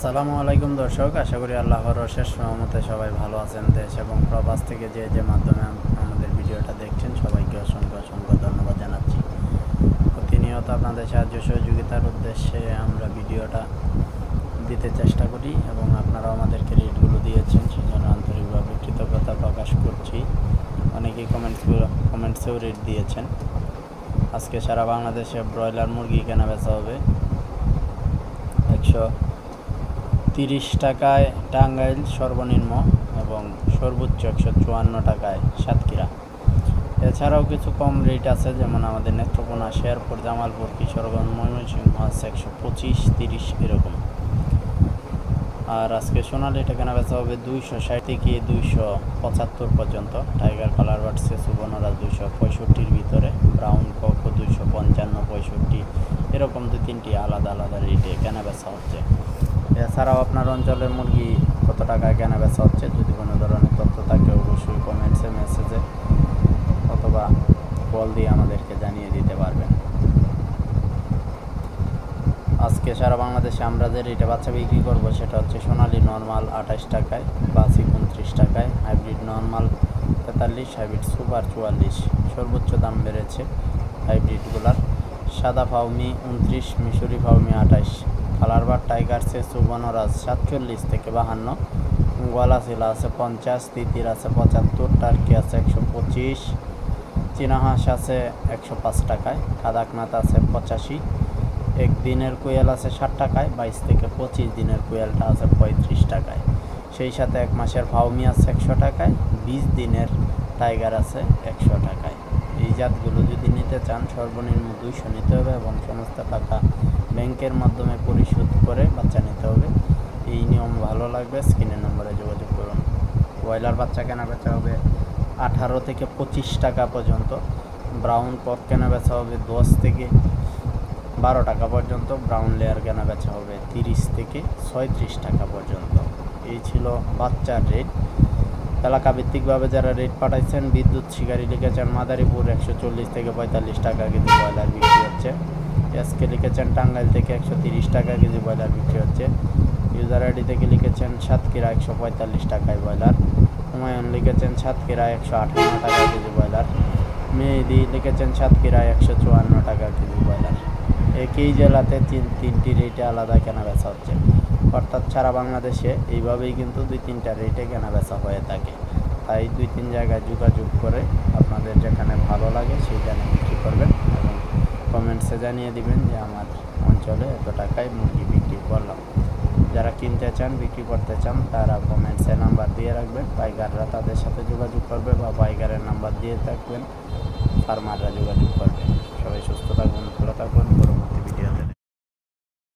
আসসালামু আলাইকুম দর্শক, আশা করি আল্লাহর অশেষ রহমতে সবাই ভালো আছেন। দেশ এবং প্রবাস থেকে যে মাধ্যমে আমাদের ভিডিওটা দেখছেন সবাইকে অসংখ্য অসংখ্য ধন্যবাদ জানাচ্ছি। প্রতিনিয়ত আপনাদের সাহায্য সহযোগিতার উদ্দেশ্যে আমরা ভিডিওটা দিতে চেষ্টা করি এবং আপনারাও আমাদেরকে রেটগুলো দিয়েছেন, সেজন্য আন্তরিকভাবে কৃতজ্ঞতা প্রকাশ করছি। অনেকেই কমেন্টসেও রেট দিয়েছেন। আজকে সারা বাংলাদেশে ব্রয়লার মুরগি কেনা বেচা হবে 130 টাকায় টাঙ্গাইল সর্বনিম্ন এবং সর্বোচ্চ 154 টাকায় সাতক্ষীরা। এছাড়াও কিছু কম রেট আছে, যেমন আমাদের নেত্রকোনা, শেরপুর, জামালপুর, কিশোরগঞ্জ, ময়মনসিংহ আছে 125, 30 এরকম। আর আজকে সোনালিটা কেনা বেচা হবে 260 থেকে 275 পর্যন্ত। টাইগার কালার বাড়ছে সুবর্ণরাজ 265-র ভিতরে, ব্রাউন কক 255, 65 এরকম 2-3টি আলাদা আলাদা রেটে কেনা বেচা হচ্ছে। এছাড়াও আপনার অঞ্চলের মুরগি কত টাকায় কেনা বেচা হচ্ছে, যদি কোনো ধরনের তথ্য থাকে অবশ্যই কমেন্টসে, মেসেজে অথবা কল দিয়ে আমাদেরকে জানিয়ে দিতে পারবেন। আজকে সারা বাংলাদেশে আমরা যে রেটে বাচ্চা বিক্রি করবো সেটা হচ্ছে সোনালি নর্মাল 28 টাকায়, বাসি 29 টাকায়, হাইব্রিড নর্মাল 43, হাইব্রিড সুপার 44। সর্বোচ্চ দাম বেড়েছে হাইব্রিডগুলার। সাদা ফাউমি 29, মিশরি ফাউমি 28, কালারবার টাইগার সুবর্ণরাজ 47 থেকে 52, গোয়ালাশিলা আছে 50, তিতির আছে 75, টার্কি আছে 125, চীনা হাঁস আছে 105 টাকায়, কাদাকনাথ আছে 85, একদিনের কোয়েল আছে 60 টাকায়, 22 থেকে 25 দিনের কোয়েলটা আছে 35 টাকায়। সেই সাথে 1 মাসের ফাউমি আছে 100 টাকায়, 20 দিনের টাইগার আছে 100 টাকায়। এই জাতগুলো যদি নিতে চান সর্বনিম্ন 200 নিতে হবে এবং সমস্ত টাকা ব্যাংকের মাধ্যমে পরিশোধ করে বাচ্চা নিতে হবে। এই নিয়ম ভালো লাগবে, স্ক্রিনের নম্বরে যোগাযোগ করুন। ব্রয়লার বাচ্চা কেনা বেচা হবে 18 থেকে 25 টাকা পর্যন্ত। ব্রাউন কক কেনা বেচা হবে 10 থেকে 12 টাকা পর্যন্ত। ব্রাউন লেয়ার কেনা বেচা হবে 30 থেকে 36 টাকা পর্যন্ত। এই ছিল বাচ্চার রেট। এলাকা ভিত্তিকভাবে যারা রেট পাঠাইছেন, বিদ্যুৎ শিকারী লিখেছেন মাদারীপুর 140 থেকে 45 টাকা কেজি ব্রয়লার বিক্রি হচ্ছে। এসকে লিখেছেন টাঙ্গাইল থেকে 130 টাকা কেজি ব্রয়লার বিক্রি হচ্ছে। ইউজার আইডি থেকে লিখেছেন সাতক্ষীরা 145 টাকায় ব্রয়লার। হুমায়ুন লিখেছেন সাতক্ষীরা 158 টাকা কেজি ব্রয়লার। মেহেদি লিখেছেন সাতক্ষীরা 154 টাকা কেজি ব্রয়লার। একই জেলাতে তিনটি রেটে আলাদা কেনা বেচা হচ্ছে, অর্থাৎ সারা বাংলাদেশে এইভাবেই কিন্তু 2-3টা রেটে কেনা বেচা হয়ে থাকে। তাই 2-3 জায়গায় যোগাযোগ করে আপনাদের যেখানে ভালো লাগে সেইখানে বিক্রি করবেন এবং কমেন্টসে জানিয়ে দিবেন যে আমার অঞ্চলে এত টাকায় মুরগি বিক্রি করলাম। যারা কিনতে চান, বিক্রি করতে চান, তারা কমেন্টসে নাম্বার দিয়ে রাখবেন। পাইকাররা তাদের সাথে যোগাযোগ করবে বা পাইকারের নাম্বার দিয়ে থাকবেন, ফার্মাররা যোগাযোগ করবে। সবাই সুস্থ থাকবেন, ভালো থাকবেন।